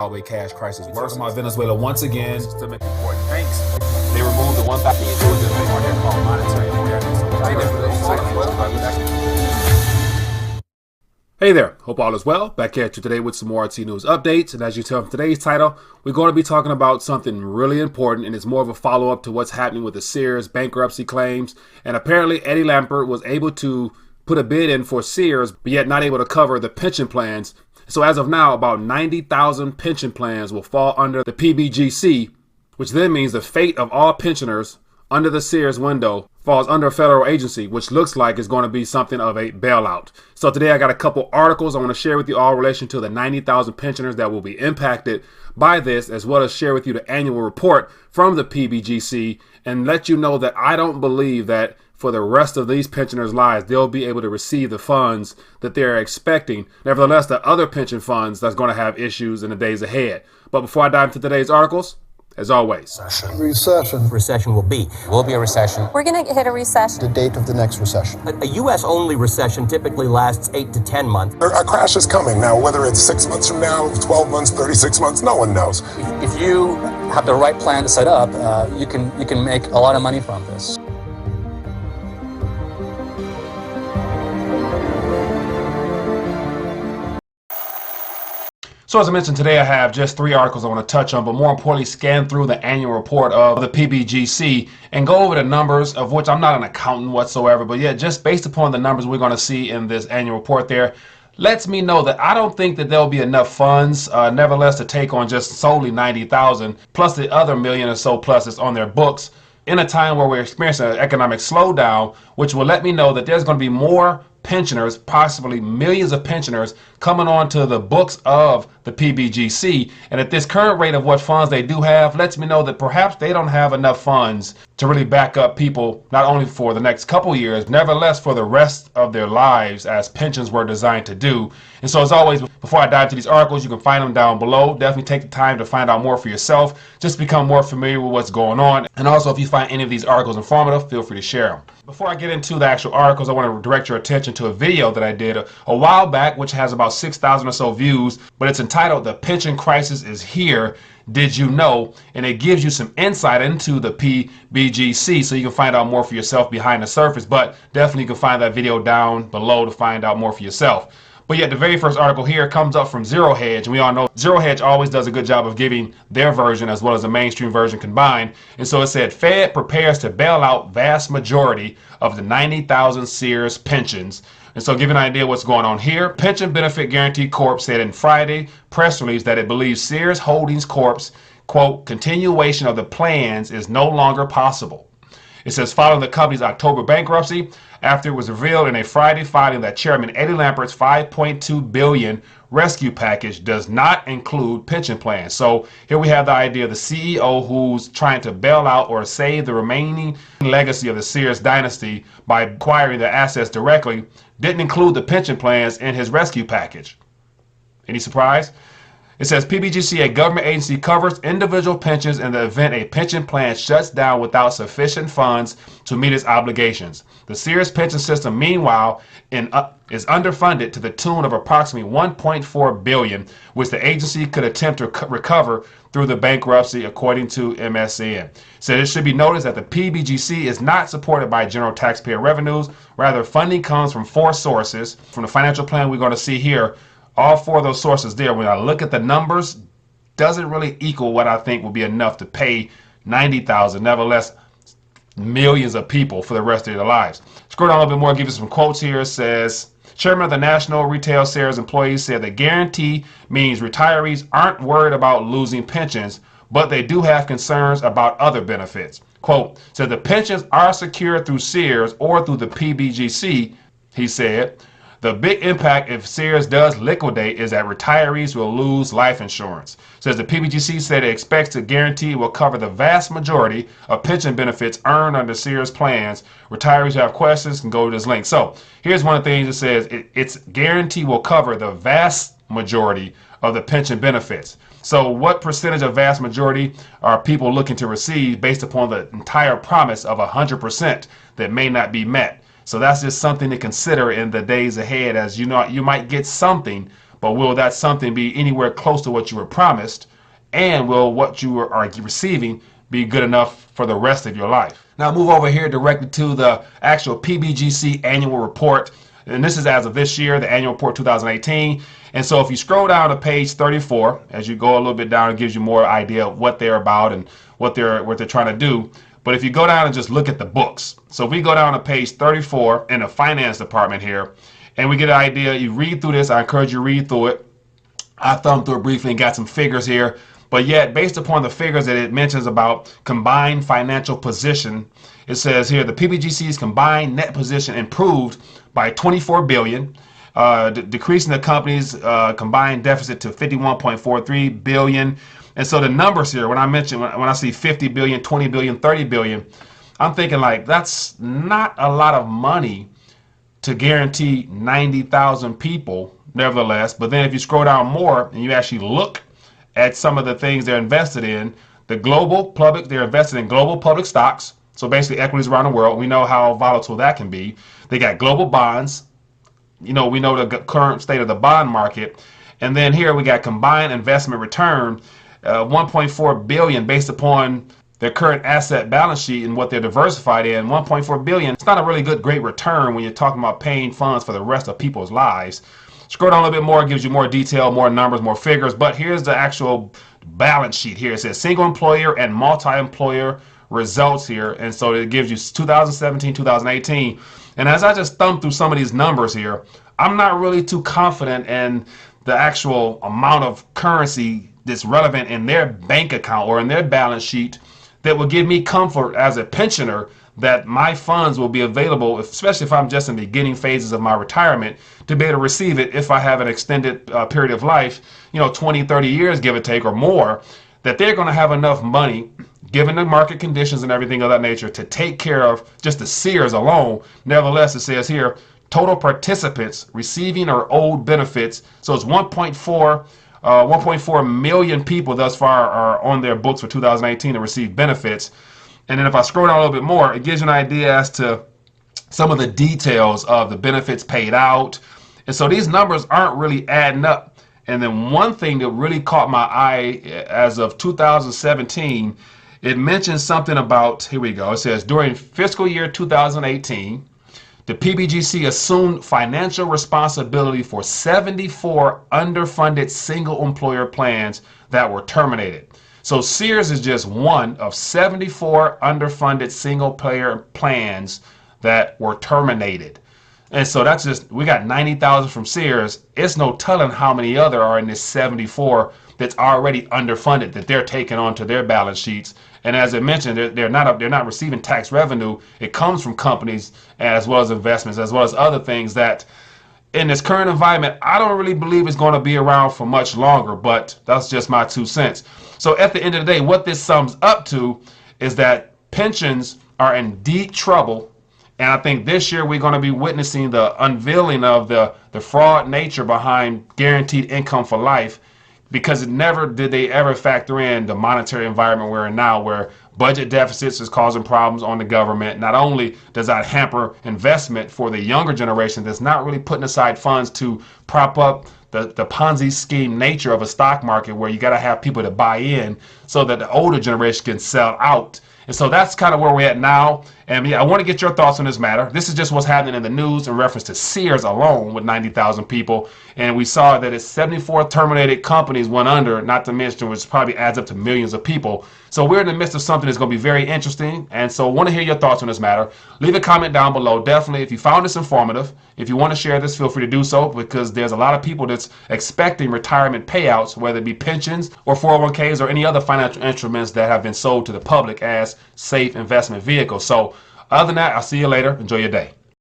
Zimbabwe cash crisis. We're talking about Venezuela once again. Systemic important banks. They removed the 1,000 they're called monetary awareness. Hey there, hope all is well. Back at you today with some more RT News updates. And as you tell from today's title, we're going to be talking about something really important, and it's more of a follow-up to what's happening with the Sears bankruptcy claims. And apparently Eddie Lampert was able to put a bid in for Sears, but yet not able to cover the pension plans. So as of now, about 90,000 pension plans will fall under the PBGC, which then means the fate of all pensioners under the Sears window falls under a federal agency, which looks like it's going to be something of a bailout. So today I got a couple articles I want to share with you all in relation to the 90,000 pensioners that will be impacted by this, as well as share with you the annual report from the PBGC and let you know that I don't believe that for the rest of these pensioners' lives, they'll be able to receive the funds that they're expecting. Nevertheless, the other pension funds that's going to have issues in the days ahead. But before I dive into today's articles, as always, Recession will be a recession. We're going to hit a recession. The date of the next recession. A U.S.-only recession typically lasts 8 to 10 months. A crash is coming. Now, whether it's 6 months from now, 12 months, 36 months, no one knows. If you have the right plan to set up, you can make a lot of money from this. So as I mentioned, today I have just 3 articles I want to touch on, but more importantly, scan through the annual report of the PBGC and go over the numbers, of which I'm not an accountant whatsoever, but yeah, just based upon the numbers we're going to see in this annual report there, lets me know that I don't think that there'll be enough funds, nevertheless, to take on just solely 90,000, plus the other million or so plus that's on their books, in a time where we're experiencing an economic slowdown, which will let me know that there's going to be more pensioners, possibly millions of pensioners, coming onto the books of the PBGC. And at this current rate of what funds they do have, lets me know that perhaps they don't have enough funds to really back up people, not only for the next couple years, nevertheless for the rest of their lives, as pensions were designed to do. And so as always, before I dive into these articles, you can find them down below. Definitely take the time to find out more for yourself, just become more familiar with what's going on. And also, if you find any of these articles informative, feel free to share them. Before I get into the actual articles, I want to direct your attention to a video that I did a while back, which has about 6,000 or so views, but it's entitled "The Pension Crisis is Here. Did you know?" And it gives you some insight into the PBGC, so you can find out more for yourself behind the surface. But definitely you can find that video down below to find out more for yourself. But yet the very first article here comes up from Zero Hedge, and we all know Zero Hedge always does a good job of giving their version as well as the mainstream version combined. And so it said, Fed prepares to bail out vast majority of the 90,000 Sears pensions. And so give you an idea what's going on here. Pension Benefit Guarantee Corp said in Friday press release that it believes Sears Holdings Corp's, quote, continuation of the plans is no longer possible. It says, following the company's October bankruptcy, after it was revealed in a Friday filing that Chairman Eddie Lampert's $5.2 billion rescue package does not include pension plans. So here we have the idea of the CEO who's trying to bail out or save the remaining legacy of the Sears dynasty by acquiring the assets directly, didn't include the pension plans in his rescue package. Any surprise? It says PBGC, a government agency, covers individual pensions in the event a pension plan shuts down without sufficient funds to meet its obligations. The Sears pension system, meanwhile, is underfunded to the tune of approximately $1.4 billion, which the agency could attempt to recover through the bankruptcy, according to MSN. So it should be noticed that the PBGC is not supported by general taxpayer revenues. Rather, funding comes from 4 sources. From the financial plan we're going to see here, all 4 of those sources there, when I look at the numbers, doesn't really equal what I think will be enough to pay 90,000, nevertheless, millions of people for the rest of their lives. Scroll down a little bit more, give you some quotes here. It says, Chairman of the National Retail Sears Employees said the guarantee means retirees aren't worried about losing pensions, but they do have concerns about other benefits. Quote, so the pensions are secured through Sears or through the PBGC, he said. The big impact if Sears does liquidate is that retirees will lose life insurance. Says the PBGC said it expects the guarantee will cover the vast majority of pension benefits earned under Sears plans. Retirees who have questions can go to this link. So here's one of the things it says, its guarantee will cover the vast majority of the pension benefits. So what percentage of vast majority are people looking to receive based upon the entire promise of 100% that may not be met? So that's just something to consider in the days ahead. As you know, you might get something, but will that something be anywhere close to what you were promised? And will what you are receiving be good enough for the rest of your life? Now move over here directly to the actual PBGC annual report. And this is as of this year, the annual report 2018. And so if you scroll down to page 34, as you go a little bit down, it gives you more idea of what they're about and what they're trying to do. But if you go down and just look at the books. So if we go down to page 34 in the finance department here, and we get an idea, you read through this, I encourage you to read through it. I thumbed through it briefly and got some figures here. But yet, based upon the figures that it mentions about combined financial position, it says here the PBGC's combined net position improved by 24 billion, decreasing the company's combined deficit to 51.43 billion. And so the numbers here, when I see 50 billion, 20 billion, 30 billion, I'm thinking like that's not a lot of money to guarantee 90,000 people, nevertheless. But then if you scroll down more and you actually look at some of the things they're invested in, they're invested in global public stocks, so basically equities around the world. We know how volatile that can be. They got global bonds. We know the current state of the bond market. And then here we got combined investment return, 1.4 billion based upon their current asset balance sheet and what they're diversified in. 1.4 billion. It's not a really great return when you're talking about paying funds for the rest of people's lives. Scroll down a little bit more, it gives you more detail, more numbers, more figures. But here's the actual balance sheet here. It says single employer and multi-employer results here. And so it gives you 2017, 2018. And as I just thumb through some of these numbers here, I'm not really too confident in the actual amount of currency that's relevant in their bank account or in their balance sheet that will give me comfort as a pensioner that my funds will be available, especially if I'm just in the beginning phases of my retirement, to be able to receive it if I have an extended period of life, 20, 30 years, give or take, or more, that they're going to have enough money, given the market conditions and everything of that nature, to take care of just the Sears alone. Nevertheless, it says here, total participants receiving or owed benefits. So it's 1.4 million people thus far are on their books for 2018 to receive benefits. And then if I scroll down a little bit more, it gives you an idea as to some of the details of the benefits paid out. And so these numbers aren't really adding up. And then one thing that really caught my eye as of 2017, it mentions something about, here we go, it says during fiscal year 2018, the PBGC assumed financial responsibility for 74 underfunded single employer plans that were terminated. So Sears is just one of 74 underfunded single player plans that were terminated. And so that's just, we got 90,000 from Sears. It's no telling how many other are in this 74 that's already underfunded that they're taking onto their balance sheets. And as I mentioned, they're not receiving tax revenue. It comes from companies as well as investments, as well as other things that in this current environment, I don't really believe it's going to be around for much longer, but that's just my 2 cents. So at the end of the day, what this sums up to is that pensions are in deep trouble. And I think this year we're going to be witnessing the unveiling of the fraud nature behind guaranteed income for life, because never did they ever factor in the monetary environment we're in now, where budget deficits is causing problems on the government. Not only does that hamper investment for the younger generation that's not really putting aside funds to prop up the Ponzi scheme nature of a stock market, where you got to have people to buy in so that the older generation can sell out. And so that's kind of where we're at now. And yeah, I want to get your thoughts on this matter. This is just what's happening in the news in reference to Sears alone with 90,000 people. And we saw that it's 74 terminated companies went under, not to mention, which probably adds up to millions of people. So we're in the midst of something that's going to be very interesting. And so I want to hear your thoughts on this matter. Leave a comment down below. Definitely, if you found this informative, if you want to share this, feel free to do so, because there's a lot of people that's expecting retirement payouts, whether it be pensions or 401ks or any other financial instruments that have been sold to the public as safe investment vehicles. So other than that, I'll see you later. Enjoy your day.